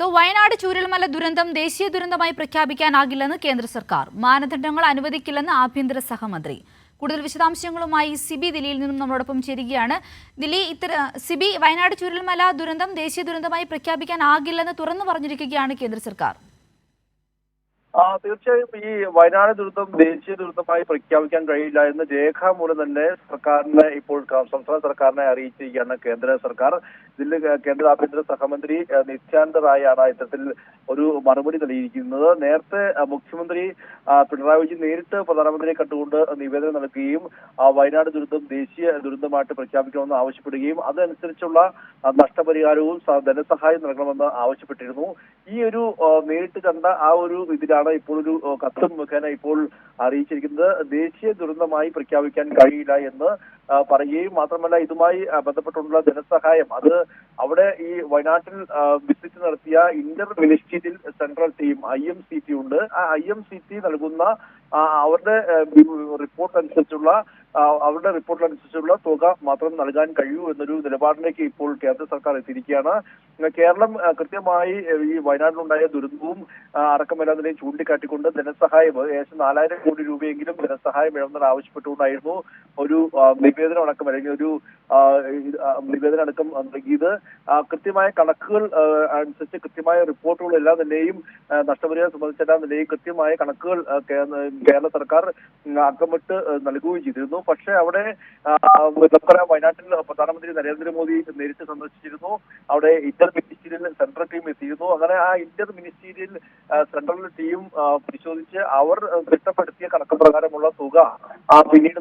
വയനാട് ചൂരൽമല ദുരന്തം ദേശീയ ദുരന്തമായി പ്രഖ്യാപിക്കാനാകില്ലെന്ന് കേന്ദ്ര സർക്കാർ. മാനദണ്ഡങ്ങൾ അനുവദിക്കില്ലെന്ന് ആഭ്യന്തര സഹമന്ത്രി. കൂടുതൽ വിശദാംശങ്ങളുമായി സിബി ദില്ലിയിൽ നിന്നും നമ്മളോടൊപ്പം ചേരുകയാണ്. ദില്ലി, സിബി, വയനാട് ചൂരൽമല ദുരന്തം ദേശീയ ദുരന്തമായി പ്രഖ്യാപിക്കാനാകില്ലെന്ന് തുറന്നു പറഞ്ഞിരിക്കുകയാണ് കേന്ദ്ര സർക്കാർ. തീർച്ചയായും ഈ വയനാട് ദുരന്തം ദേശീയ ദുരന്തമായി പ്രഖ്യാപിക്കാൻ കഴിയില്ല എന്ന് രേഖാമൂലം തന്നെ സർക്കാരിനെ ഇപ്പോൾ സംസ്ഥാന സർക്കാരിനെ അറിയിച്ചിരിക്കുകയാണ് കേന്ദ്ര സർക്കാർ. ഇതിൽ കേന്ദ്ര ആഭ്യന്തര സഹമന്ത്രി നിത്യാനന്ദ റായാണ് ഇത്തരത്തിൽ ഒരു മറുപടി നൽകിയിരിക്കുന്നത്. നേരത്തെ മുഖ്യമന്ത്രി പിണറായി വിജയൻ നേരിട്ട് പ്രധാനമന്ത്രിയെ കണ്ടുകൊണ്ട് നിവേദനം നൽകുകയും വയനാട് ദുരന്തം ദേശീയ ദുരന്തമായിട്ട് പ്രഖ്യാപിക്കണമെന്ന് ആവശ്യപ്പെടുകയും അതനുസരിച്ചുള്ള നഷ്ടപരിഹാരവും ധനസഹായം നൽകണമെന്ന് ആവശ്യപ്പെട്ടിരുന്നു. ഈ ഒരു നേരിട്ട് കണ്ട ആ ഒരു ഇതിലാണ് ഇപ്പോൾ ഒരു കത്ത് മുഖേന ഇപ്പോൾ അറിയിച്ചിരിക്കുന്നത്. ദേശീയ ദുരന്തമായി പ്രഖ്യാപിക്കാൻ കഴിയില്ല എന്ന് പറയുകയും മാത്രമല്ല ഇതുമായി ബന്ധപ്പെട്ടുള്ള ധനസഹായം അത് അവിടെ ഈ വയനാട്ടിൽ വിസിറ്റ് നടത്തിയ Inter ministerial central team IMCT ഉണ്ട്. ആ IMCT നൽകുന്ന അവരുടെ റിപ്പോർട്ട് അനുസരിച്ചുള്ള തുക മാത്രം നൽകാൻ കഴിയൂ എന്നൊരു നിലപാടിലേക്ക് ഇപ്പോൾ കേന്ദ്ര സർക്കാർ എത്തിയിരിക്കുകയാണ്. കേരളം കൃത്യമായി ഈ വയനാട്ടിലുണ്ടായ ദുരന്തവും അടക്കമെല്ലാതിനെയും ചൂണ്ടിക്കാട്ടിക്കൊണ്ട് ധനസഹായം ഏകദേശം 4000 കോടി രൂപയെങ്കിലും ധനസഹായം വേണമെന്ന് ആവശ്യപ്പെട്ടുകൊണ്ടായിരുന്നു ഒരു നിവേദനം അടക്കം അല്ലെങ്കിൽ ഒരു നിവേദനം അടക്കം നൽകിയത്. കൃത്യമായ കണക്കുകൾ അനുസരിച്ച് കൃത്യമായ റിപ്പോർട്ടുകൾ എല്ലാം തന്നെയും നഷ്ടപരിഹാരം സംബന്ധിച്ചെല്ലാം തന്നെയും കൃത്യമായ കണക്കുകൾ കേരള സർക്കാർ അക്കമിട്ട് നൽകുകയും ചെയ്തിരുന്നു. പക്ഷെ അവിടെ നമുക്കറിയാം വയനാട്ടിൽ പ്രധാനമന്ത്രി നരേന്ദ്രമോദി നേരിട്ട് സന്ദർശിച്ചിരുന്നു. അവിടെ ഇന്റർ മിനിസ്റ്റീരിയൽ സെൻട്രൽ ടീം എത്തിയിരുന്നു. അങ്ങനെ ആ ഇന്റർ മിനിസ്റ്റീരിയൽ സെൻട്രൽ ടീം പരിശോധിച്ച് അവർ തിട്ടപ്പെടുത്തിയ കണക്ക് പ്രകാരമുള്ള തുക പിന്നീട്